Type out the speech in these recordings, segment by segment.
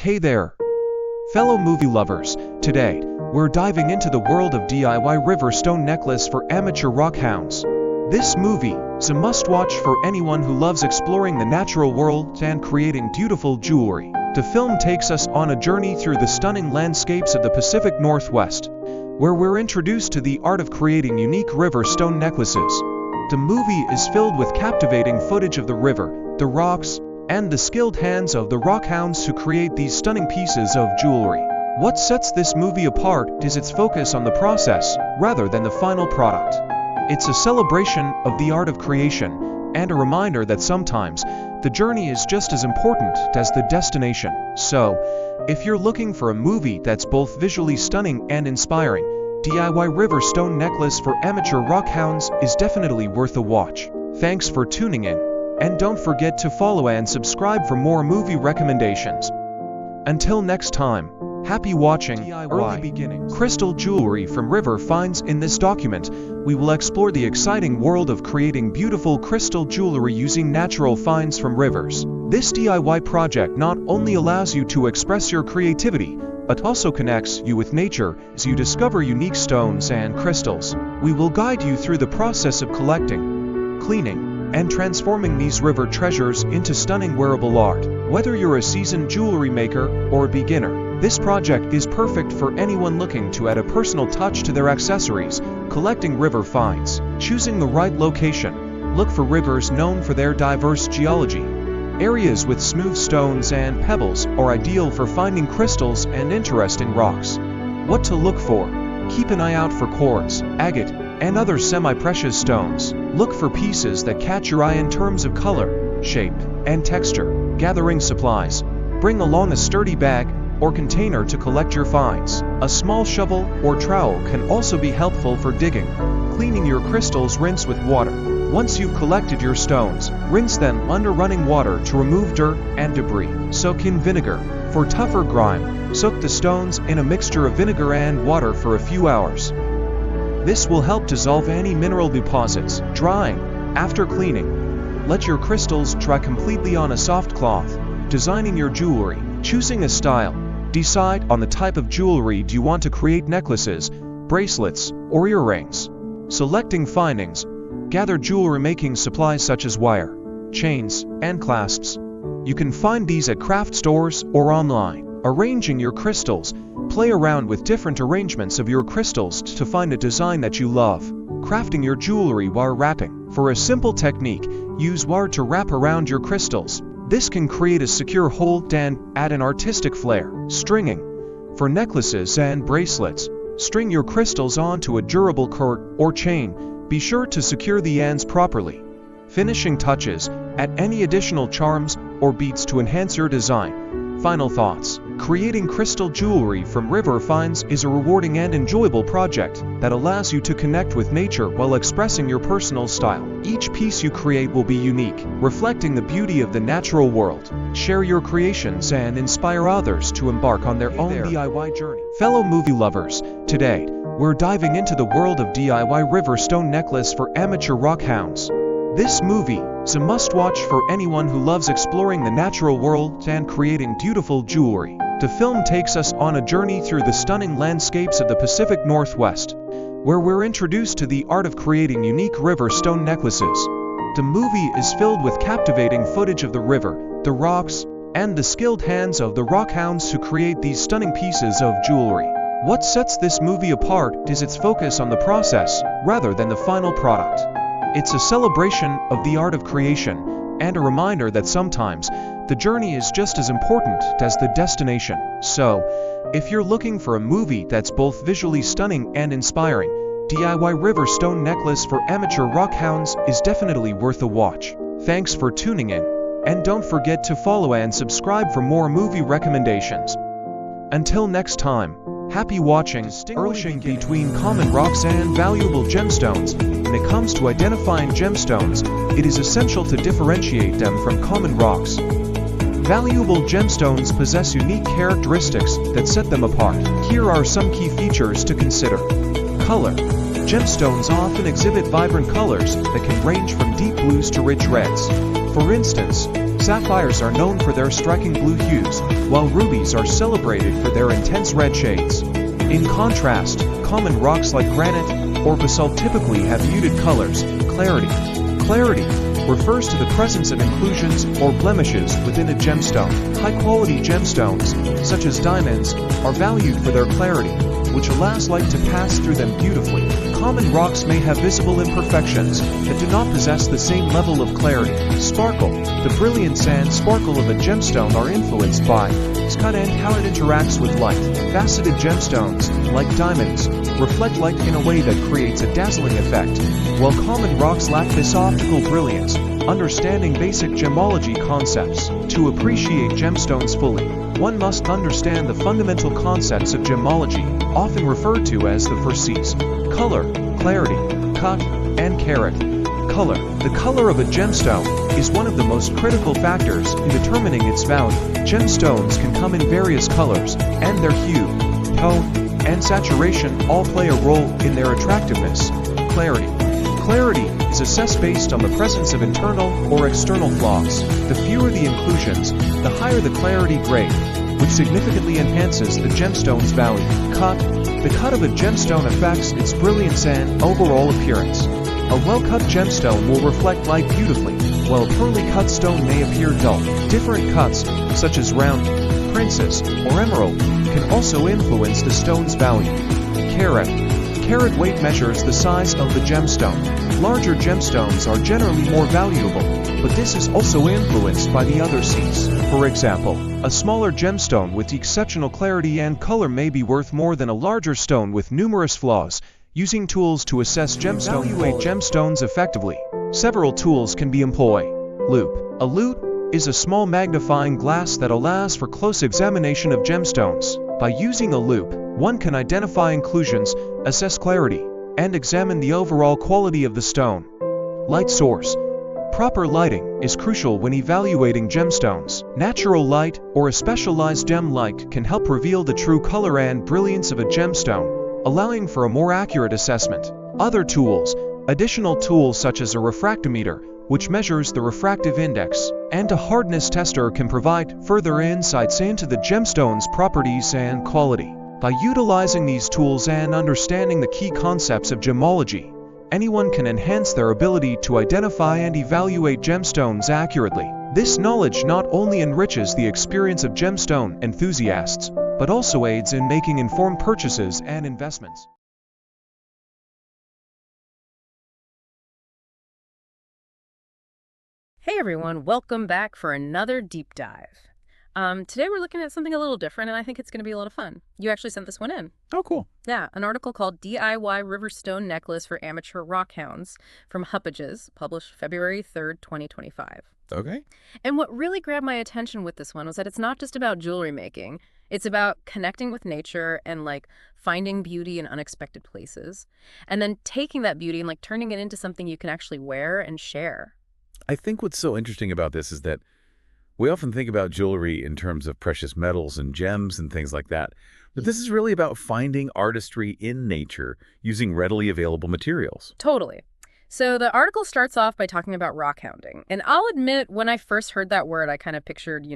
Hey there, fellow movie lovers. Today, we're diving into the world of DIY river stone necklace for amateur rock hounds. This movie is a must-watch for anyone who loves exploring the natural world and creating beautiful jewelry. The film takes us on a journey through the stunning landscapes of the Pacific Northwest, where we're introduced to the art of creating unique river stone necklaces. The movie is filled with captivating footage of the river, the rocks, and the skilled hands of the rock hounds who create these stunning pieces of jewelry. What sets this movie apart is its focus on the process, rather than the final product. It's a celebration of the art of creation, and a reminder that sometimes, the journey is just as important as the destination. So, if you're looking for a movie that's both visually stunning and inspiring, DIY River Stone Necklace for Amateur Rock Hounds is definitely worth a watch. Thanks for tuning in, and don't forget to follow and subscribe for more movie recommendations. Until next time, happy watching. DIY Early Beginnings. Crystal jewelry from river finds. In this document, we will explore the exciting world of creating beautiful crystal jewelry using natural finds from rivers. This DIY project not only allows you to express your creativity, but also connects you with nature as you discover unique stones and crystals. We will guide you through the process of collecting, cleaning, and transforming these river treasures into stunning wearable art. Whether you're a seasoned jewelry maker or a beginner, this project is perfect for anyone looking to add a personal touch to their accessories. Collecting river finds. Choosing the right location. Look for rivers known for their diverse geology. Areas with smooth stones and pebbles are ideal for finding crystals and interesting rocks. What to look for? Keep an eye out for quartz, agate, and other semi-precious stones. Look for pieces that catch your eye in terms of color, shape, and texture. Gathering supplies. Bring along a sturdy bag or container to collect your finds. A small shovel or trowel can also be helpful for digging. Cleaning your crystals. Rinse with water. Once you've collected your stones, rinse them under running water to remove dirt and debris. Soak in vinegar. For tougher grime, soak the stones in a mixture of vinegar and water for a few hours. This will help dissolve any mineral deposits. Drying. After cleaning, let your crystals dry completely on a soft cloth. Designing your jewelry. Choosing a style. Decide on the type of jewelry. Do you want to create necklaces, bracelets, or earrings? Selecting findings. Gather jewelry making supplies such as wire, chains, and clasps. You can find these at craft stores or online. Arranging your crystals. Play around with different arrangements of your crystals to find a design that you love. Crafting your jewelry. Wire wrapping. For a simple technique, use wire to wrap around your crystals. This can create a secure hold and add an artistic flair. Stringing. For necklaces and bracelets, string your crystals onto a durable cord or chain. Be sure to secure the ends properly. Finishing touches. Add any additional charms or beads to enhance your design. Final thoughts. Creating crystal jewelry from river finds is a rewarding and enjoyable project that allows you to connect with nature while expressing your personal style. Each piece you create will be unique, reflecting the beauty of the natural world. Share your creations and inspire others to embark on their own DIY journey. Fellow movie lovers, today, we're diving into the world of DIY river stone necklace for amateur rock hounds. This movie is a must-watch for anyone who loves exploring the natural world and creating beautiful jewelry. The film takes us on a journey through the stunning landscapes of the Pacific Northwest, where we're introduced to the art of creating unique river stone necklaces. The movie is filled with captivating footage of the river, the rocks, and the skilled hands of the rock hounds who create these stunning pieces of jewelry. What sets this movie apart is its focus on the process, rather than the final product. It's a celebration of the art of creation, and a reminder that sometimes, the journey is just as important as the destination. So, if you're looking for a movie that's both visually stunning and inspiring, DIY River Stone Necklace for Amateur Rock Hounds is definitely worth a watch. Thanks for tuning in, and don't forget to follow and subscribe for more movie recommendations. Until next time, happy watching. Distinguishing between common rocks and valuable gemstones. When it comes to identifying gemstones, it is essential to differentiate them from common rocks. Valuable gemstones possess unique characteristics that set them apart. Here are some key features to consider. Color. Gemstones often exhibit vibrant colors that can range from deep blues to rich reds. For instance, Sapphires are known for their striking blue hues, while rubies are celebrated for their intense red shades. In contrast, common rocks like granite or basalt typically have muted colors. Clarity. Clarity refers to the presence of inclusions or blemishes within a gemstone. High-quality gemstones, such as diamonds, are valued for their clarity, which allows light to pass through them beautifully. Common rocks may have visible imperfections that do not possess the same level of clarity. Sparkle. The brilliance and sparkle of a gemstone are influenced by its cut and how it interacts with light. Faceted gemstones, like diamonds, reflect light in a way that creates a dazzling effect, while common rocks lack this optical brilliance. Understanding basic gemology concepts. To appreciate gemstones fully, one must understand the fundamental concepts of gemology, often referred to as the 4Cs: color, clarity, cut, and carat. Color. The color of a gemstone is one of the most critical factors in determining its value. Gemstones can come in various colors, and their hue, tone, and saturation all play a role in their attractiveness. Clarity. Clarity is assessed based on the presence of internal or external flaws. The fewer the inclusions, the higher the clarity grade, which significantly enhances the gemstone's value. Cut. The cut of a gemstone affects its brilliance and overall appearance. A well-cut gemstone will reflect light beautifully, while a poorly cut stone may appear dull. Different cuts, such as round, princess, or emerald, can also influence the stone's value. Carat. Carat weight measures the size of the gemstone. Larger gemstones are generally more valuable, but this is also influenced by the other Cs. For example, a smaller gemstone with exceptional clarity and color may be worth more than a larger stone with numerous flaws. Using tools to assess gemstone. Evaluate gemstones effectively. Several tools can be employed. Loupe. A loupe is a small magnifying glass that allows for close examination of gemstones. By using a loupe, one can identify inclusions, assess clarity, and examine the overall quality of the stone. Light source. Proper lighting is crucial when evaluating gemstones. Natural light or a specialized gem light can help reveal the true color and brilliance of a gemstone, allowing for a more accurate assessment. Other tools. Additional tools such as a refractometer, which measures the refractive index, and a hardness tester can provide further insights into the gemstone's properties and quality. By utilizing these tools and understanding the key concepts of gemology, anyone can enhance their ability to identify and evaluate gemstones accurately. This knowledge not only enriches the experience of gemstone enthusiasts, but also aids in making informed purchases and investments. Hey everyone, welcome back for another deep dive. Today we're looking at something a little different, and I think it's going to be a lot of fun. You actually sent this one in. Oh, cool. Yeah, an article called DIY Riverstone Necklace for Amateur Rockhounds from Huppages, published February 3rd, 2025. Okay. And what really grabbed my attention with this one was that it's not just about jewelry making. It's about connecting with nature and finding beauty in unexpected places, and then taking that beauty and turning it into something you can actually wear and share. I think what's so interesting about this is that we often think about jewelry in terms of precious metals and gems and things like that. But this is really about finding artistry in nature using readily available materials. Totally. So the article starts off by talking about rockhounding. And I'll admit, when I first heard that word, I kind of pictured,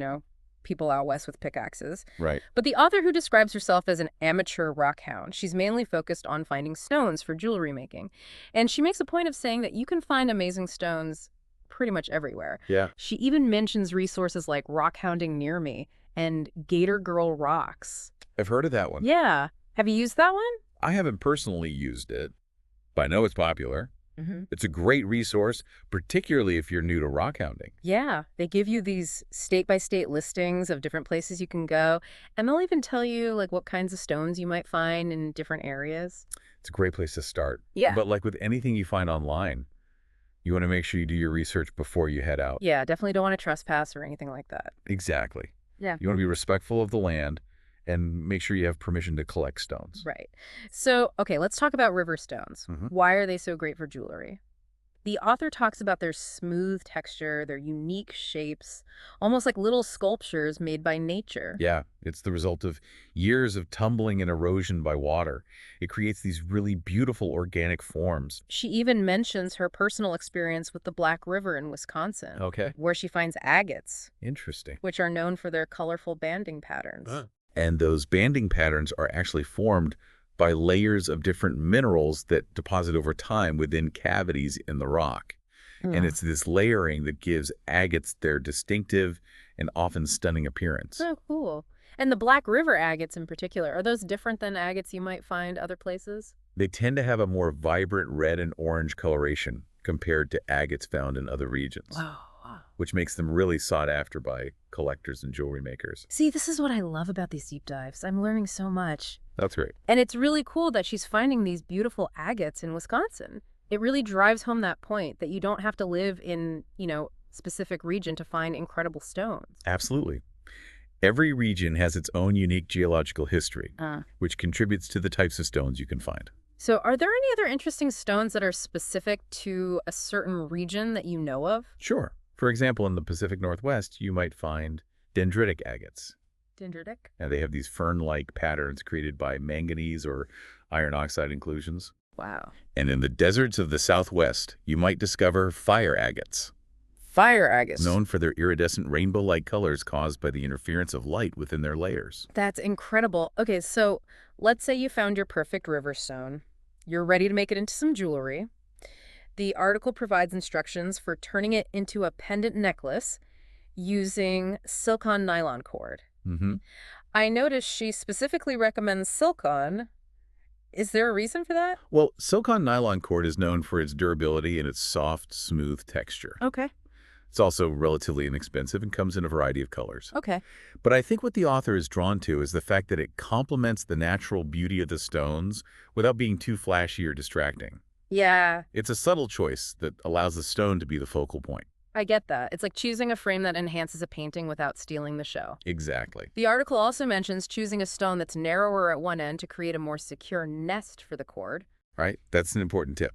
people out west with pickaxes. Right. But the author, who describes herself as an amateur rockhound, she's mainly focused on finding stones for jewelry making. And she makes a point of saying that you can find amazing stones pretty much everywhere. Yeah. She even mentions resources like Rockhounding Near Me and Gator Girl Rocks. I've heard of that one. Yeah. Have you used that one? I haven't personally used it, but I know it's popular. Mm-hmm. It's a great resource, particularly if you're new to rockhounding. Yeah. They give you these state-by-state listings of different places you can go, and they'll even tell you what kinds of stones you might find in different areas. It's a great place to start. Yeah. But with anything you find online, you want to make sure you do your research before you head out. Yeah, definitely don't want to trespass or anything like that. Exactly. Yeah. You want to be respectful of the land and make sure you have permission to collect stones. Right. So, okay, let's talk about river stones. Mm-hmm. Why are they so great for jewelry? The author talks about their smooth texture, their unique shapes, almost like little sculptures made by nature. Yeah, it's the result of years of tumbling and erosion by water. It creates these really beautiful organic forms. She even mentions her personal experience with the Black River in Wisconsin, Okay. where she finds agates, Interesting. which are known for their colorful banding patterns. And those banding patterns are actually formed by layers of different minerals that deposit over time within cavities in the rock. And it's this layering that gives agates their distinctive and often stunning appearance. Oh, cool. And the Black River agates in particular, are those different than agates you might find other places? They tend to have a more vibrant red and orange coloration compared to agates found in other regions, Wow. which makes them really sought after by collectors and jewelry makers. See, this is what I love about these deep dives. I'm learning so much. That's great. And it's really cool that she's finding these beautiful agates in Wisconsin. It really drives home that point that you don't have to live in, specific region to find incredible stones. Absolutely. Every region has its own unique geological history, which contributes to the types of stones you can find. So are there any other interesting stones that are specific to a certain region that you know of? Sure. For example, in the Pacific Northwest, you might find dendritic agates. Dendritic? Now, they have these fern-like patterns created by manganese or iron oxide inclusions. Wow. And in the deserts of the Southwest, you might discover fire agates, Fire agates. known for their iridescent rainbow-like colors caused by the interference of light within their layers. That's incredible. Okay, so let's say you found your perfect river stone. You're ready to make it into some jewelry. The article provides instructions for turning it into a pendant necklace using silicone nylon cord. I noticed she specifically recommends silicone. Is there a reason for that? Well, silicone nylon cord is known for its durability and its soft, smooth texture. Okay. It's also relatively inexpensive and comes in a variety of colors. Okay. But I think what the author is drawn to is the fact that it complements the natural beauty of the stones without being too flashy or distracting. Yeah, It's a subtle choice that allows the stone to be the focal point. I get that. It's like choosing a frame that enhances a painting without stealing the show. Exactly. The article also mentions choosing a stone that's narrower at one end to create a more secure nest for the cord. Right? That's an important tip.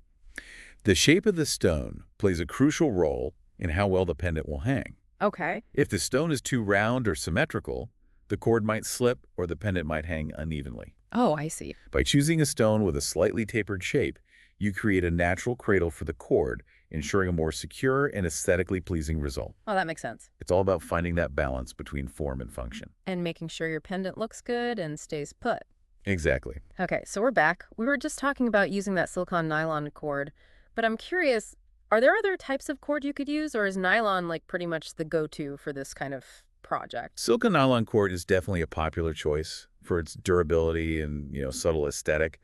The shape of the stone plays a crucial role in how well the pendant will hang. Okay. If the stone is too round or symmetrical, the cord might slip or the pendant might hang unevenly. Oh, I see. By choosing a stone with a slightly tapered shape, you create a natural cradle for the cord, ensuring a more secure and aesthetically pleasing result. Oh, that makes sense. It's all about finding that balance between form and function. And making sure your pendant looks good and stays put. Exactly. Okay, so we're back. We were just talking about using that silicone nylon cord, but I'm curious, are there other types of cord you could use, or is nylon like pretty much the go-to for this kind of project? Silicone nylon cord is definitely a popular choice for its durability and, subtle aesthetic.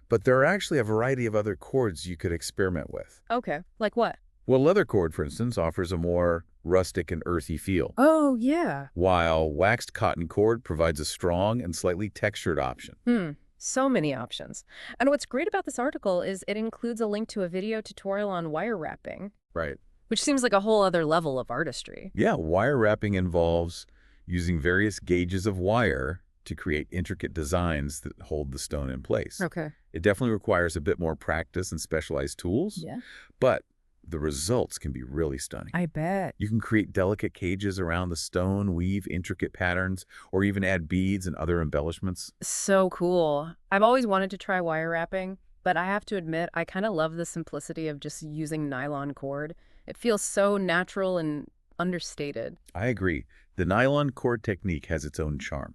But there are actually a variety of other cords you could experiment with. Okay, like what? Well, leather cord, for instance, offers a more rustic and earthy feel, Oh, yeah. while waxed cotton cord provides a strong and slightly textured option. So many options. And what's great about this article is it includes a link to a video tutorial on wire wrapping, Right. which seems like a whole other level of artistry. Yeah, wire wrapping involves using various gauges of wire to create intricate designs that hold the stone in place. Okay. It definitely requires a bit more practice and specialized tools, Yeah. but the results can be really stunning. I bet. You can create delicate cages around the stone, weave intricate patterns, or even add beads and other embellishments. So cool. I've always wanted to try wire wrapping, but I have to admit, I kind of love the simplicity of just using nylon cord. It feels so natural and understated. I agree. The nylon cord technique has its own charm.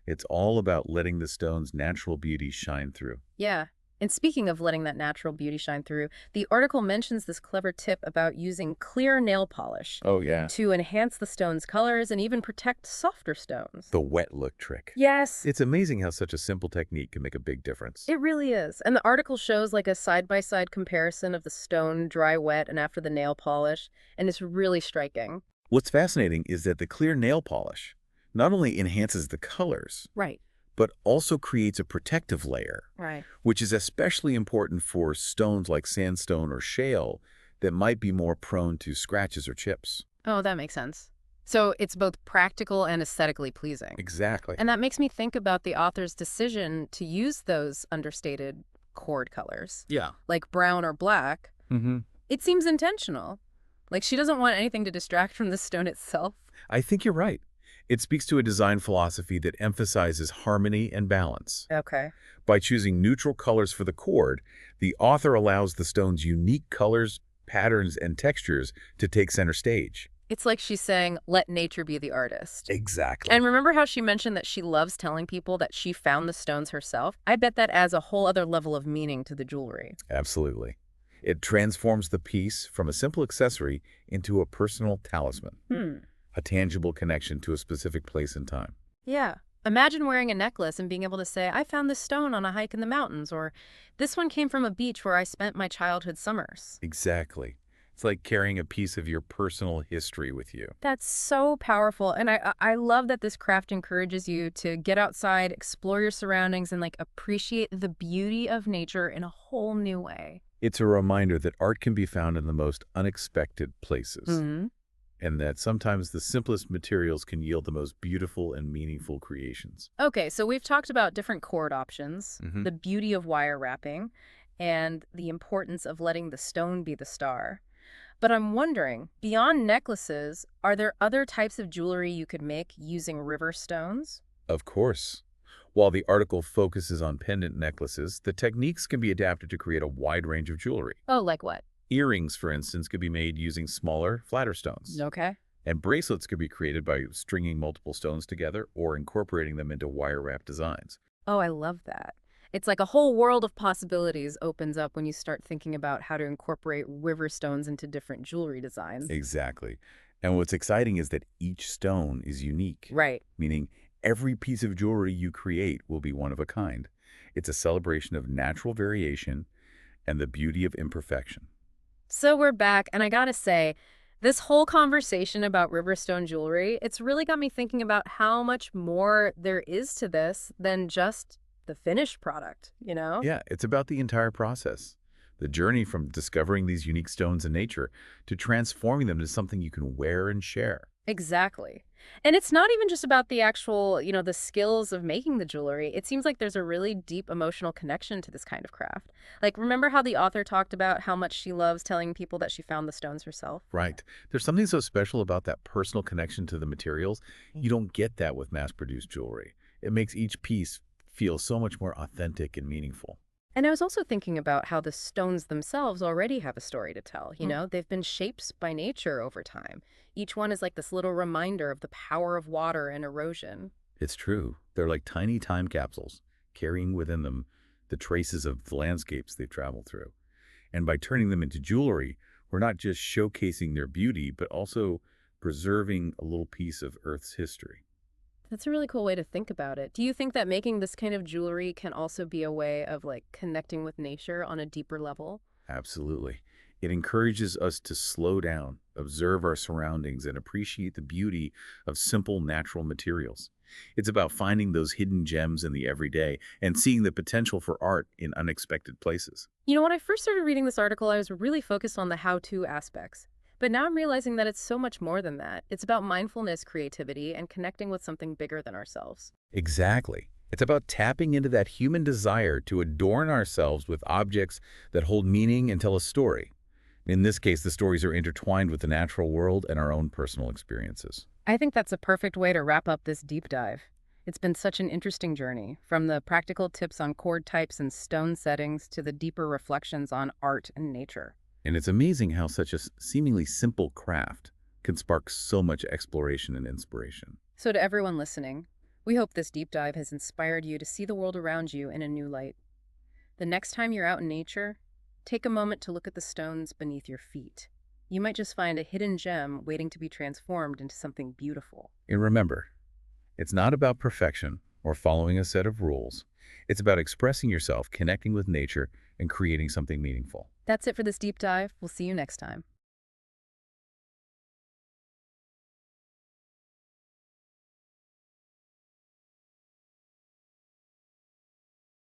It's all about letting the stone's natural beauty shine through. Yeah. And speaking of letting that natural beauty shine through, the article mentions this clever tip about using clear nail polish Oh, yeah. to enhance the stone's colors and even protect softer stones. The wet look trick. Yes. It's amazing how such a simple technique can make a big difference. It really is. And the article shows like a side-by-side comparison of the stone, dry, wet, and after the nail polish. And it's really striking. What's fascinating is that the clear nail polish not only enhances the colors, Right. but also creates a protective layer, Right. which is especially important for stones like sandstone or shale that might be more prone to scratches or chips. Oh, that makes sense. So it's both practical and aesthetically pleasing. Exactly. And that makes me think about the author's decision to use those understated cord colors, Yeah. like brown or black. Mm-hmm. It seems intentional. Like she doesn't want anything to distract from the stone itself. I think you're right. It speaks to a design philosophy that emphasizes harmony and balance. Okay. By choosing neutral colors for the cord, the author allows the stone's unique colors, patterns, and textures to take center stage. It's like she's saying, let nature be the artist. Exactly. And remember how she mentioned that she loves telling people that she found the stones herself? I bet that adds a whole other level of meaning to the jewelry. Absolutely. It transforms the piece from a simple accessory into a personal talisman, a tangible connection to a specific place and time. Yeah. Imagine wearing a necklace and being able to say, I found this stone on a hike in the mountains, or this one came from a beach where I spent my childhood summers. Exactly. It's like carrying a piece of your personal history with you. That's so powerful. And I love that this craft encourages you to get outside, explore your surroundings, and like appreciate the beauty of nature in a whole new way. It's a reminder that art can be found in the most unexpected places, and that sometimes the simplest materials can yield the most beautiful and meaningful creations. Okay, so we've talked about different cord options, the beauty of wire wrapping, and the importance of letting the stone be the star. But I'm wondering, beyond necklaces, are there other types of jewelry you could make using river stones? Of course. While the article focuses on pendant necklaces, the techniques can be adapted to create a wide range of jewelry. Oh, like what? Earrings, for instance, could be made using smaller, flatter stones. Okay. And bracelets could be created by stringing multiple stones together or incorporating them into wire-wrap designs. Oh, I love that. It's like a whole world of possibilities opens up when you start thinking about how to incorporate river stones into different jewelry designs. Exactly. And what's exciting is that each stone is unique. Right. Meaning every piece of jewelry you create will be one of a kind. It's a celebration of natural variation and the beauty of imperfection. So we're back, and I gotta say, this whole conversation about Riverstone jewelry, it's really got me thinking about how much more there is to this than just the finished product, you know? Yeah, it's about the entire process. The journey from discovering these unique stones in nature to transforming them into something you can wear and share. Exactly. And it's not even just about the actual, the skills of making the jewelry. It seems like there's a really deep emotional connection to this kind of craft. Like, remember how the author talked about how much she loves telling people that she found the stones herself? Right. There's something so special about that personal connection to the materials. You don't get that with mass-produced jewelry. It makes each piece feel so much more authentic and meaningful. And I was also thinking about how the stones themselves already have a story to tell. They've been shaped by nature over time. Each one is like this little reminder of the power of water and erosion. It's true. They're like tiny time capsules, carrying within them the traces of the landscapes they've traveled through. And by turning them into jewelry, we're not just showcasing their beauty, but also preserving a little piece of Earth's history. That's a really cool way to think about it. Do you think that making this kind of jewelry can also be a way of like connecting with nature on a deeper level? Absolutely. It encourages us to slow down, observe our surroundings, and appreciate the beauty of simple natural materials. It's about finding those hidden gems in the everyday and seeing the potential for art in unexpected places. When I first started reading this article, I was really focused on the how-to aspects. But now I'm realizing that it's so much more than that. It's about mindfulness, creativity, and connecting with something bigger than ourselves. Exactly. It's about tapping into that human desire to adorn ourselves with objects that hold meaning and tell a story. In this case, the stories are intertwined with the natural world and our own personal experiences. I think that's a perfect way to wrap up this deep dive. It's been such an interesting journey, from the practical tips on cord types and stone settings to the deeper reflections on art and nature. And it's amazing how such a seemingly simple craft can spark so much exploration and inspiration. So to everyone listening, we hope this deep dive has inspired you to see the world around you in a new light. The next time you're out in nature, take a moment to look at the stones beneath your feet. You might just find a hidden gem waiting to be transformed into something beautiful. And remember, it's not about perfection or following a set of rules. It's about expressing yourself, connecting with nature, and creating something meaningful. That's it for this deep dive. We'll see you next time.